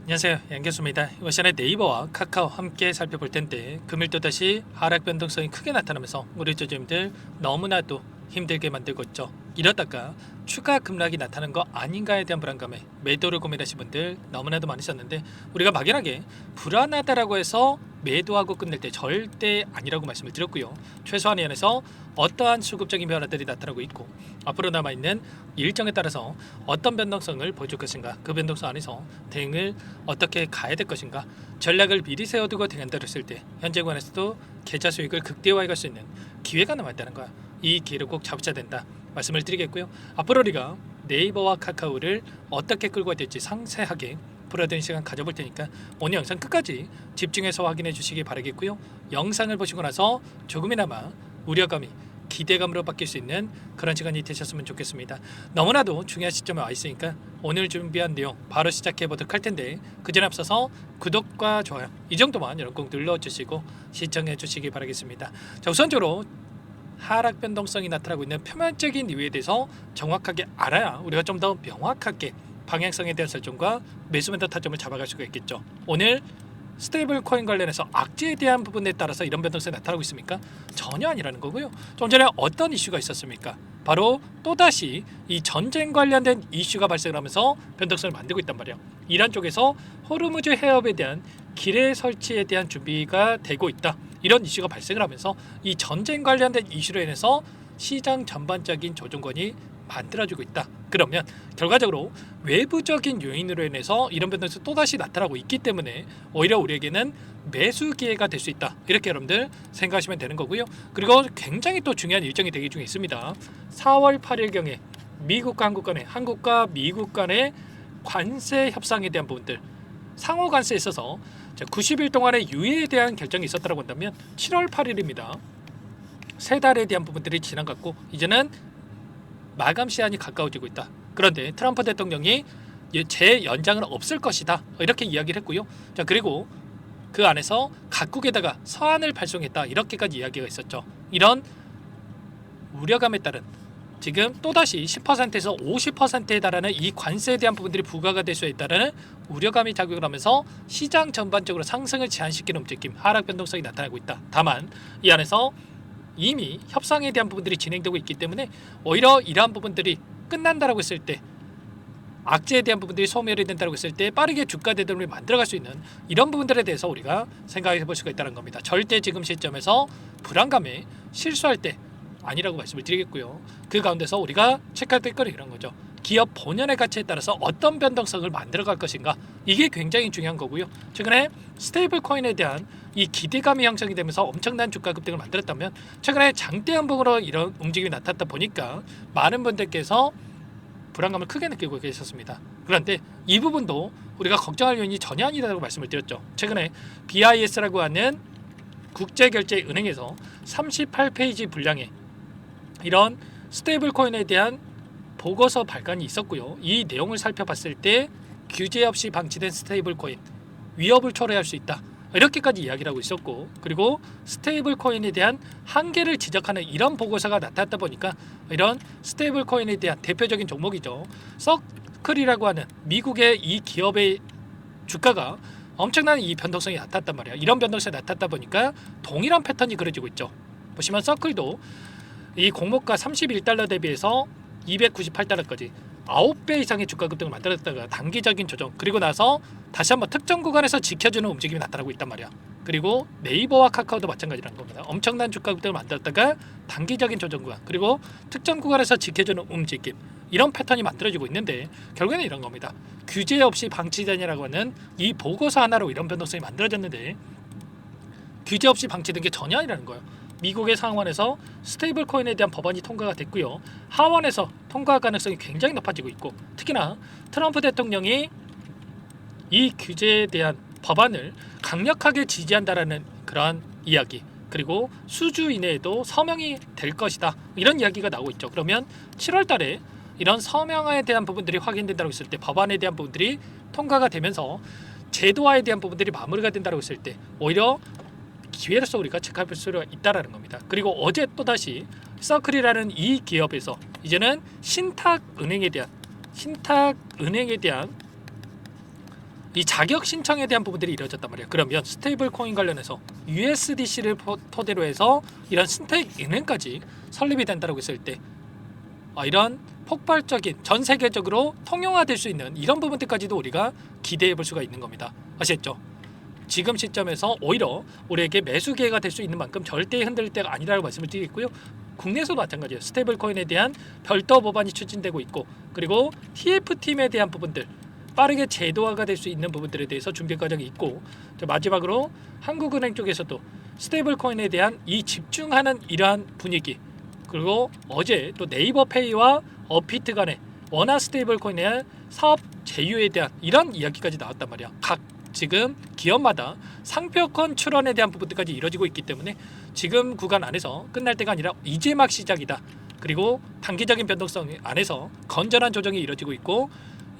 안녕하세요, 양교수입니다. 이번 시간에 네이버와 카카오 함께 살펴볼 텐데 금일 또다시 하락 변동성이 크게 나타나면서 우리 투자자님들 너무나도 힘들게 만들고 있죠. 이러다가 추가 급락이 나타나는 거 아닌가에 대한 불안감에 매도를 고민하신 분들 너무나도 많으셨는데, 우리가 막연하게 불안하다라고 해서 매도하고 끝낼 때 절대 아니라고 말씀을 드렸고요. 최소한의 한에서 어떠한 수급적인 변화들이 나타나고 있고 앞으로 남아있는 일정에 따라서 어떤 변동성을 보여줄 것인가, 그 변동성 안에서 대응을 어떻게 가야 될 것인가, 전략을 미리 세워두고 대응한다고 했을 때 현재 관에서도 계좌 수익을 극대화해 갈 수 있는 기회가 남아있다는 거야. 이 기회를 꼭 잡으셔야 된다 말씀을 드리겠고요. 앞으로 우리가 네이버와 카카오를 어떻게 끌고 가야 될지 상세하게 풀어드리는 시간 가져볼 테니까 오늘 영상 끝까지 집중해서 확인해 주시기 바라겠고요. 영상을 보시고 나서 조금이나마 우려감이 기대감으로 바뀔 수 있는 그런 시간이 되셨으면 좋겠습니다. 너무나도 중요한 시점에 와 있으니까 오늘 준비한 내용 바로 시작해 보도록 할 텐데, 그 전에 앞서서 구독과 좋아요 이 정도만 여러분 꼭 눌러주시고 시청해 주시기 바라겠습니다. 자, 우선적으로 하락 변동성이 나타나고 있는 표면적인 이유에 대해서 정확하게 알아야 우리가 좀 더 명확하게 방향성에 대한 설정과 매수멘트 타점을 잡아갈 수가 있겠죠. 오늘 스테이블 코인 관련해서 악재에 대한 부분에 따라서 이런 변동성이 나타나고 있습니까? 전혀 아니라는 거고요. 좀 전에 어떤 이슈가 있었습니까? 바로 또다시 이 전쟁 관련된 이슈가 발생을 하면서 변동성을 만들고 있단 말이에요. 이란 쪽에서 호르무즈 해협에 대한 기뢰 설치에 대한 준비가 되고 있다, 이런 이슈가 발생을 하면서 이 전쟁 관련된 이슈로 인해서 시장 전반적인 조정권이 만들어지고 있다. 그러면 결과적으로 외부적인 요인으로 인해서 이런 변동성이 또다시 나타나고 있기 때문에 오히려 우리에게는 매수 기회가 될 수 있다, 이렇게 여러분들 생각하시면 되는 거고요. 그리고 굉장히 또 중요한 일정이 대기 중에 있습니다. 4월 8일경에 미국과 한국과 미국 간의 관세 협상에 대한 부분들, 상호 관세에 있어서 90일 동안의 유예에 대한 결정이 있었다고 한다면 7월 8일입니다. 세 달에 대한 부분들이 지나갔고 이제는 마감 시한이 가까워지고 있다. 그런데 트럼프 대통령이 재연장은 없을 것이다, 이렇게 이야기를 했고요. 자, 그리고 그 안에서 각국에다가 서한을 발송했다, 이렇게까지 이야기가 있었죠. 이런 우려감에 따른 지금 또다시 10%에서 50%에 달하는 이 관세에 대한 부분들이 부과가 될 수 있다는 우려감이 작용을 하면서 시장 전반적으로 상승을 제한시키는 움직임, 하락 변동성이 나타나고 있다. 다만 이 안에서 이미 협상에 대한 부분들이 진행되고 있기 때문에 오히려 이러한 부분들이 끝난다라고 했을 때, 악재에 대한 부분들이 소멸이 된다고 했을 때 빠르게 주가 대등을 만들어갈 수 있는 이런 부분들에 대해서 우리가 생각해 볼 수가 있다는 겁니다. 절대 지금 시점에서 불안감에 실수할 때 아니라고 말씀을 드리겠고요. 그 가운데서 우리가 체크할 때 이런 거죠. 기업 본연의 가치에 따라서 어떤 변동성을 만들어갈 것인가, 이게 굉장히 중요한 거고요. 최근에 스테이블 코인에 대한 이 기대감이 형성이 되면서 엄청난 주가 급등을 만들었다면, 최근에 장대 연봉으로 이런 움직임이 나타났다 보니까 많은 분들께서 불안감을 크게 느끼고 계셨습니다. 그런데 이 부분도 우리가 걱정할 요인이 전혀 아니라고 말씀을 드렸죠. 최근에 BIS라고 하는 국제결제은행에서 38페이지 분량의 이런 스테이블 코인에 대한 보고서 발간이 있었고요. 이 내용을 살펴봤을 때 규제 없이 방치된 스테이블 코인 위협을 초래할 수 있다, 이렇게까지 이야기를 하고 있었고, 그리고 스테이블 코인에 대한 한계를 지적하는 이런 보고서가 나타났다 보니까 이런 스테이블 코인에 대한 대표적인 종목이죠. 서클이라고 하는 미국의 이 기업의 주가가 엄청난 이 변동성이 나타났단 말이야. 이런 변동성이 나타났다 보니까 동일한 패턴이 그려지고 있죠. 보시면 서클도 이 공모가 31달러 대비해서 298달러까지 9배 이상의 주가 급등을 만들었다가 단기적인 조정, 그리고 나서 다시 한번 특정 구간에서 지켜주는 움직임이 나타나고 있단 말이야. 그리고 네이버와 카카오도 마찬가지라는 겁니다. 엄청난 주가 급등을 만들었다가 단기적인 조정 구간, 그리고 특정 구간에서 지켜주는 움직임, 이런 패턴이 만들어지고 있는데 결국에는 이런 겁니다. 규제 없이 방치되냐라고 하는 이 보고서 하나로 이런 변동성이 만들어졌는데 규제 없이 방치된 게 전혀 아니라는 거예요. 미국의 상원에서 스테이블 코인에 대한 법안이 통과가 됐고요. 하원에서 통과 가능성이 굉장히 높아지고 있고, 특히나 트럼프 대통령이 이 규제에 대한 법안을 강력하게 지지한다라는 그러한 이야기, 그리고 수주 이내에도 서명이 될 것이다, 이런 이야기가 나오고 있죠. 그러면 7월 달에 이런 서명에 대한 부분들이 확인된다고 했을 때, 법안에 대한 부분들이 통과가 되면서 제도화에 대한 부분들이 마무리가 된다고 했을 때 오히려 기회로서 우리가 체크할 필요가 있다라는 겁니다. 그리고 어제 또다시 서클이라는 이 기업에서 이제는 신탁은행에 대한 이 자격 신청에 대한 부분들이 이루어졌단 말이에요. 그러면 스테이블 코인 관련해서 USDC를 토대로 해서 이런 스테이크 은행까지 설립이 된다고 했을 때 이런 폭발적인 전 세계적으로 통용화될 수 있는 이런 부분들까지도 우리가 기대해 볼 수가 있는 겁니다. 아시겠죠? 지금 시점에서 오히려 우리에게 매수 기회가 될 수 있는 만큼 절대 흔들릴 때가 아니라고 말씀을 드리겠고요. 국내에서도 마찬가지예요. 스테이블 코인에 대한 별도 법안이 추진되고 있고, 그리고 TF팀에 대한 부분들 빠르게 제도화가 될 수 있는 부분들에 대해서 준비 과정이 있고, 마지막으로 한국은행 쪽에서도 스테이블 코인에 대한 이 집중하는 이러한 분위기, 그리고 어제 또 네이버페이와 어피트 간의 원화 스테이블 코인의 사업 제휴에 대한 이런 이야기까지 나왔단 말이야. 각 지금 기업마다 상표권 출원에 대한 부분들까지 이루어지고 있기 때문에 지금 구간 안에서 끝날 때가 아니라 이제 막 시작이다. 그리고 단기적인 변동성 안에서 건전한 조정이 이루어지고 있고,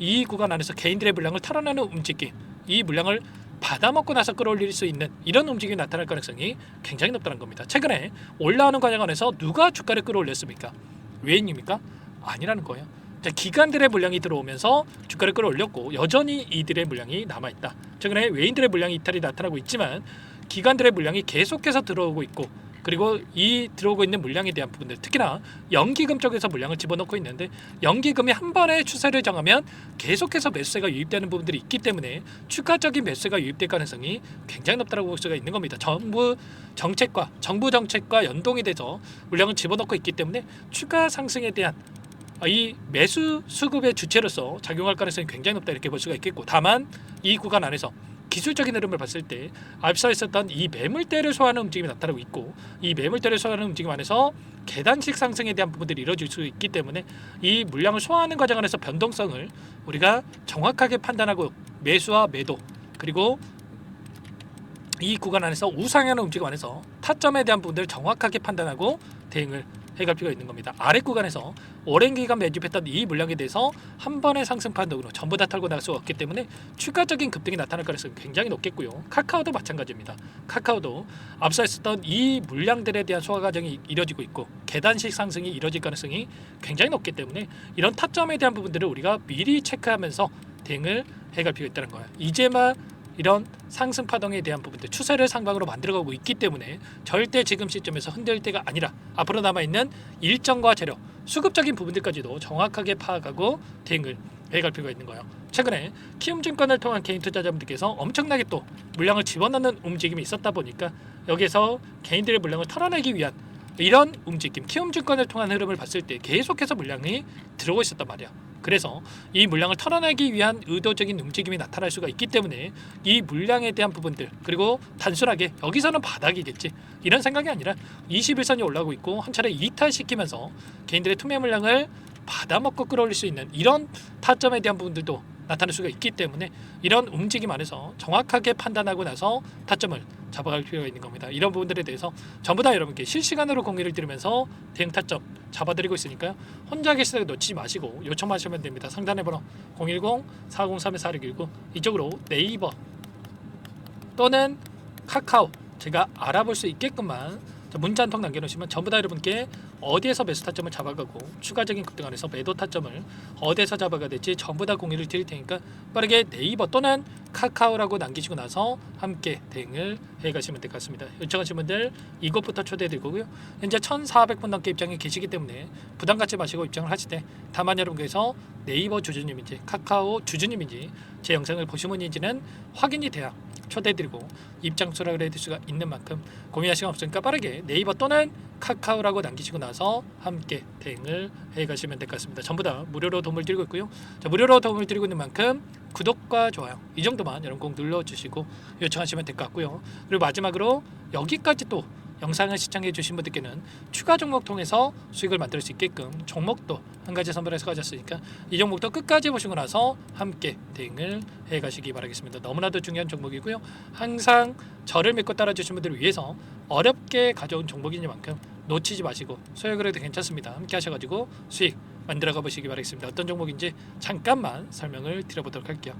이 구간 안에서 개인들의 물량을 털어내는 움직임, 이 물량을 받아먹고 나서 끌어올릴 수 있는 이런 움직임이 나타날 가능성이 굉장히 높다는 겁니다. 최근에 올라오는 과정 안에서 누가 주가를 끌어올렸습니까? 외인입니까? 아니라는 거예요. 기관들의 물량이 들어오면서 주가를 끌어올렸고, 여전히 이들의 물량이 남아있다. 최근에 외인들의 물량이 이탈이 나타나고 있지만 기관들의 물량이 계속해서 들어오고 있고, 그리고 이 들어오고 있는 물량에 대한 부분들, 특히나 연기금 쪽에서 물량을 집어넣고 있는데, 연기금이 한 번에 추세를 정하면 계속해서 매수세가 유입되는 부분들이 있기 때문에 추가적인 매수세가 유입될 가능성이 굉장히 높다고 볼 수가 있는 겁니다. 정부 정책과 연동이 돼서 물량을 집어넣고 있기 때문에 추가 상승에 대한 이 매수 수급의 주체로서 작용할 가능성이 굉장히 높다, 이렇게 볼 수가 있겠고, 다만 이 구간 안에서 기술적인 흐름을 봤을 때 앞서 있었던 이 매물대를 소화하는 움직임이 나타나고 있고, 이 매물대를 소화하는 움직임 안에서 계단식 상승에 대한 부분들이 이루어질 수 있기 때문에 이 물량을 소화하는 과정 안에서 변동성을 우리가 정확하게 판단하고, 매수와 매도, 그리고 이 구간 안에서 우상향하는 움직임 안에서 타점에 대한 부분들을 정확하게 판단하고 대응을 해갈 필요가 있는 겁니다. 아래 구간에서 오랜 기간 매집했던 이 물량에 대해서 한 번의 상승 판독으로 전부 다 털고 나갈 수가 없기 때문에 추가적인 급등이 나타날 가능성이 굉장히 높겠고요. 카카오도 마찬가지입니다. 카카오도 앞서 있었던 이 물량들에 대한 소화 과정이 이루어지고 있고, 계단식 상승이 이루어질 가능성이 굉장히 높기 때문에 이런 타점에 대한 부분들을 우리가 미리 체크하면서 대응을 해갈 필요가 있다는 거예요. 이제만 이런 상승 파동에 대한 부분들, 추세를 상방으로 만들어가고 있기 때문에 절대 지금 시점에서 흔들 때가 아니라 앞으로 남아있는 일정과 재료, 수급적인 부분들까지도 정확하게 파악하고 대응을 해갈 필요가 있는 거예요. 최근에 키움증권을 통한 개인 투자자분들께서 엄청나게 또 물량을 집어넣는 움직임이 있었다 보니까 여기에서 개인들의 물량을 털어내기 위한 이런 움직임, 키움증권을 통한 흐름을 봤을 때 계속해서 물량이 들어오고 있었단 말이야. 그래서 이 물량을 털어내기 위한 의도적인 움직임이 나타날 수가 있기 때문에 이 물량에 대한 부분들, 그리고 단순하게 여기서는 바닥이겠지 이런 생각이 아니라 21선이 올라오고 있고 한 차례 이탈시키면서 개인들의 투매 물량을 받아먹고 끌어올릴 수 있는 이런 타점에 대한 부분들도 나타날 수가 있기 때문에 이런 움직임 안에서 정확하게 판단하고 나서 타점을 잡아갈 필요가 있는 겁니다. 이런 부분들에 대해서 전부 다 여러분께 실시간으로 공유를 드리면서 대응 타점 잡아드리고 있으니까요. 혼자 계시다가 놓치지 마시고 요청하시면 됩니다. 상단의 번호 010-403-4619 이쪽으로 네이버 또는 카카오 제가 알아볼 수 있게끔만 문자 한 통 남겨놓으시면 전부 다 여러분께 어디에서 매수 타점을 잡아가고 추가적인 급등 안에서 매도 타점을 어디에서 잡아가야 될지 전부 다 공유를 드릴 테니까 빠르게 네이버 또는 카카오라고 남기시고 나서 함께 대응을 해가시면 될 것 같습니다. 요청하신 분들 이곳부터 초대해드릴 거고요. 현재 1,400분 넘게 입장에 계시기 때문에 부담 갖지 마시고 입장을 하시되, 다만 여러분께서 네이버 주주님인지 카카오 주주님인지 제 영상을 보신 분인지는 확인이 돼야 초대해드리고 입장 수락을 해드릴 수가 있는 만큼 고민할 시간 없으니까 빠르게 네이버 또는 카카오라고 남기시고 나서 함께 대응을 해가시면 될 것 같습니다. 전부 다 무료로 도움을 드리고 있고요. 무료로 도움을 드리고 있는 만큼 구독과 좋아요 이 정도만 여러분 꼭 눌러주시고 요청하시면 될 것 같고요. 그리고 마지막으로 여기까지 또 영상을 시청해 주신 분들께는 추가 종목 통해서 수익을 만들 수 있게끔 종목도 한 가지 선별해서 가졌으니까 이 종목도 끝까지 보시고 나서 함께 대응을 해 가시기 바라겠습니다. 너무나도 중요한 종목이고요. 항상 저를 믿고 따라 주신 분들을 위해서 어렵게 가져온 종목이니만큼 놓치지 마시고 소액을 해도 괜찮습니다. 함께 하셔가지고 수익 만들어 가보시기 바라겠습니다. 어떤 종목인지 잠깐만 설명을 드려보도록 할게요.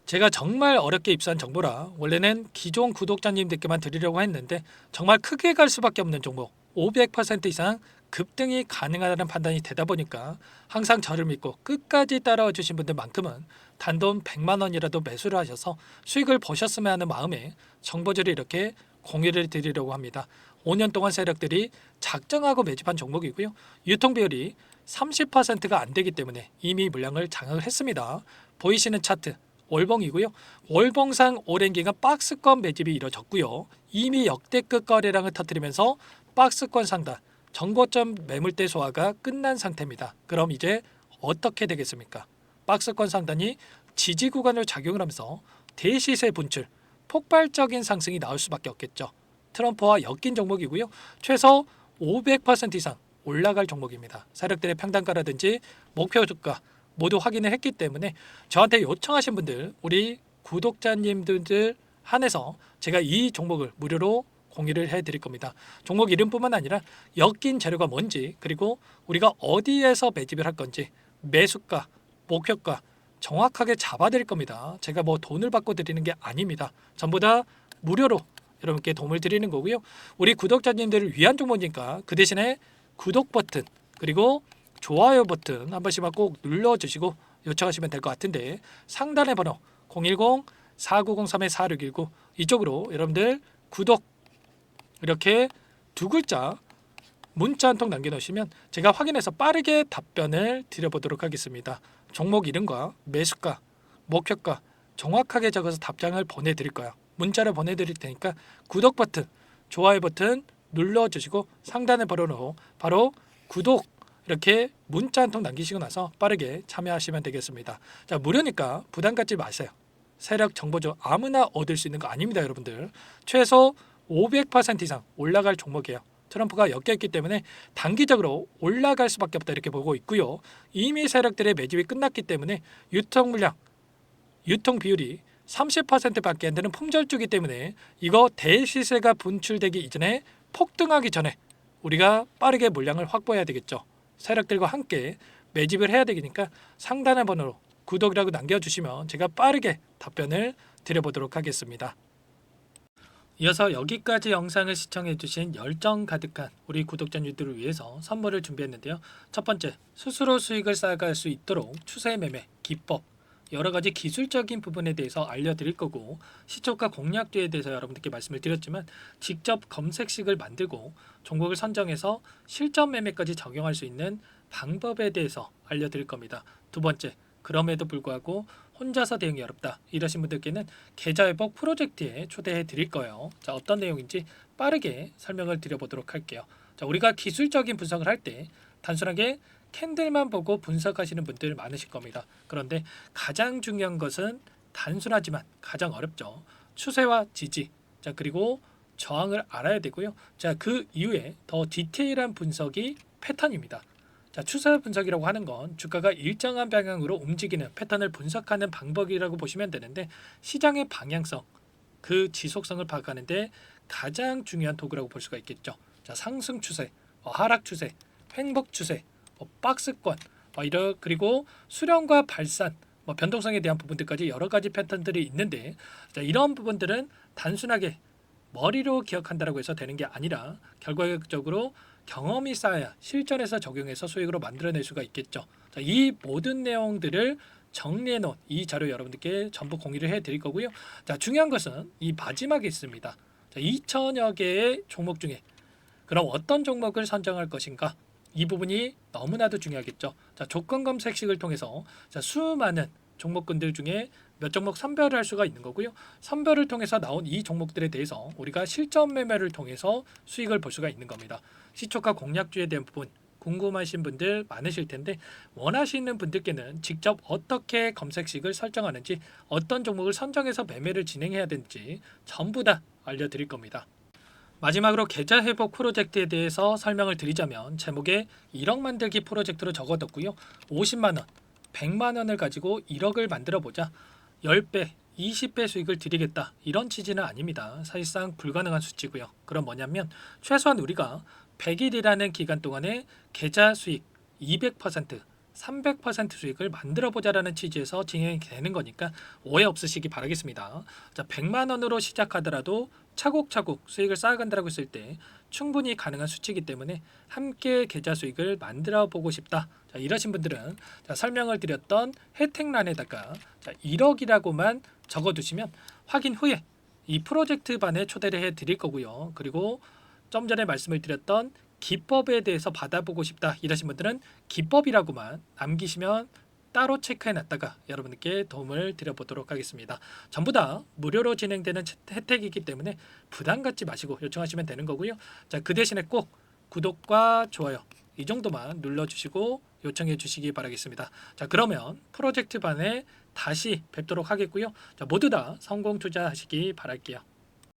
제가 정말 어렵게 입수한 정보라 원래는 기존 구독자님들께만 드리려고 했는데 정말 크게 갈 수밖에 없는 종목, 500% 이상 급등이 가능하다는 판단이 되다 보니까 항상 저를 믿고 끝까지 따라와 주신 분들만큼은 단돈 100만 원이라도 매수를 하셔서 수익을 보셨으면 하는 마음에 정보주를 이렇게 공유를 드리려고 합니다. 5년 동안 세력들이 작정하고 매집한 종목이고요. 유통 비율이 30%가 안 되기 때문에 이미 물량을 장악을 했습니다. 보이시는 차트 월봉이고요. 월봉상 오랜 기간 박스권 매집이 이뤄졌고요. 이미 역대급 거래량을 터뜨리면서 박스권 상단 정고점 매물대 소화가 끝난 상태입니다. 그럼 이제 어떻게 되겠습니까? 박스권 상단이 지지 구간으로 작용을 하면서 대시세 분출, 폭발적인 상승이 나올 수밖에 없겠죠. 트럼프와 엮인 종목이고요. 최소 500% 이상 올라갈 종목입니다. 세력들의 평단가라든지 목표 주가 모두 확인을 했기 때문에 저한테 요청하신 분들, 우리 구독자님들 한해서 제가 이 종목을 무료로 공유를 해드릴 겁니다. 종목 이름뿐만 아니라 엮인 재료가 뭔지, 그리고 우리가 어디에서 매집을 할 건지, 매수가, 목표가 정확하게 잡아드릴 겁니다. 제가 뭐 돈을 받고 드리는 게 아닙니다. 전부 다 무료로 여러분께 도움을 드리는 거고요. 우리 구독자님들을 위한 종목이니까 그 대신에 구독 버튼 그리고 좋아요 버튼 한 번씩만 꼭 눌러주시고 요청하시면 될 것 같은데, 상단의 번호 010-4903-4619 이쪽으로 여러분들 구독 이렇게 두 글자 문자 한 통 남겨놓으시면 제가 확인해서 빠르게 답변을 드려보도록 하겠습니다. 종목 이름과 매수가, 목표가 정확하게 적어서 답장을 보내드릴 거예요. 문자를 보내드릴 테니까 구독 버튼, 좋아요 버튼 눌러주시고 상단의 번호로 바로 구독 이렇게 문자 한 통 남기시고 나서 빠르게 참여하시면 되겠습니다. 자, 무료니까 부담 갖지 마세요. 세력 정보죠. 아무나 얻을 수 있는 거 아닙니다, 여러분들. 최소 500% 이상 올라갈 종목이에요. 트럼프가 엮여있기 때문에 단기적으로 올라갈 수밖에 없다 이렇게 보고 있고요. 이미 세력들의 매집이 끝났기 때문에 유통 물량, 유통 비율이 30%밖에 안 되는 품절주기 때문에 이거 대시세가 분출되기 이전에 폭등하기 전에 우리가 빠르게 물량을 확보해야 되겠죠. 세력들과 함께 매집을 해야 되니까 상단의 번호로 구독이라고 남겨주시면 제가 빠르게 답변을 드려보도록 하겠습니다. 이어서 여기까지 영상을 시청해주신 열정 가득한 우리 구독자님들을 위해서 선물을 준비했는데요. 첫 번째, 스스로 수익을 쌓아갈 수 있도록 추세 매매 기법, 여러 가지 기술적인 부분에 대해서 알려드릴 거고, 시초가 공략주에 대해서 여러분들께 말씀을 드렸지만 직접 검색식을 만들고 종목을 선정해서 실전 매매까지 적용할 수 있는 방법에 대해서 알려드릴 겁니다. 두 번째, 그럼에도 불구하고 혼자서 대응이 어렵다 이러신 분들께는 계좌회복 프로젝트에 초대해 드릴 거예요. 자, 어떤 내용인지 빠르게 설명을 드려보도록 할게요. 자, 우리가 기술적인 분석을 할 때 단순하게 캔들만 보고 분석하시는 분들 많으실 겁니다. 그런데 가장 중요한 것은 단순하지만 가장 어렵죠. 추세와 지지, 자, 그리고 저항을 알아야 되고요. 자, 그 이후에 더 디테일한 분석이 패턴입니다. 자, 추세 분석이라고 하는 건 주가가 일정한 방향으로 움직이는 패턴을 분석하는 방법이라고 보시면 되는데, 시장의 방향성, 그 지속성을 파악하는데 가장 중요한 도구라고 볼 수가 있겠죠. 자, 상승 추세, 하락 추세, 횡복 추세, 박스권, 그리고 수렴과 발산, 변동성에 대한 부분들까지 여러 가지 패턴들이 있는데, 자, 이런 부분들은 단순하게 머리로 기억한다라고 해서 되는 게 아니라 결과적으로 경험이 쌓아야 실전에서 적용해서 수익으로 만들어낼 수가 있겠죠. 자, 이 모든 내용들을 정리해 놓은 이 자료 여러분들께 전부 공유를 해 드릴 거고요. 자, 중요한 것은 이 마지막에 있습니다. 자, 2천여 개의 종목 중에 그럼 어떤 종목을 선정할 것인가? 이 부분이 너무나도 중요하겠죠. 자, 조건 검색식을 통해서 자, 수많은 종목군들 중에 몇 종목 선별을 할 수가 있는 거고요. 선별을 통해서 나온 이 종목들에 대해서 우리가 실전 매매를 통해서 수익을 볼 수가 있는 겁니다. 시초가 공략주에 대한 부분 궁금하신 분들 많으실 텐데, 원하시는 분들께는 직접 어떻게 검색식을 설정하는지, 어떤 종목을 선정해서 매매를 진행해야 되는지 전부 다 알려드릴 겁니다. 마지막으로 계좌 회복 프로젝트에 대해서 설명을 드리자면, 제목에 1억 만들기 프로젝트로 적어뒀고요. 50만 원, 100만 원을 가지고 1억을 만들어 보자, 10배, 20배 수익을 드리겠다 이런 취지는 아닙니다. 사실상 불가능한 수치고요. 그럼 뭐냐면 최소한 우리가 100일이라는 기간 동안에 계좌 수익 200%, 300% 수익을 만들어 보자라는 취지에서 진행이 되는 거니까 오해 없으시기 바라겠습니다. 자, 100만 원으로 시작하더라도 차곡차곡 수익을 쌓아간다라고 했을 때 충분히 가능한 수치이기 때문에 함께 계좌 수익을 만들어 보고 싶다. 자, 이러신 분들은 자, 설명을 드렸던 혜택란에다가 1억이라고만 적어두시면 확인 후에 이 프로젝트 반에 초대를 해 드릴 거고요. 그리고 좀 전에 말씀을 드렸던 기법에 대해서 받아보고 싶다 이러신 분들은 기법이라고만 남기시면 따로 체크해 놨다가 여러분께 도움을 드려보도록 하겠습니다. 전부 다 무료로 진행되는 혜택이기 때문에 부담 갖지 마시고 요청하시면 되는 거고요. 자, 그 대신에 꼭 구독과 좋아요 이 정도만 눌러주시고 요청해 주시기 바라겠습니다. 자, 그러면 프로젝트 반에 다시 뵙도록 하겠고요. 자, 모두 다 성공 투자하시기 바랄게요.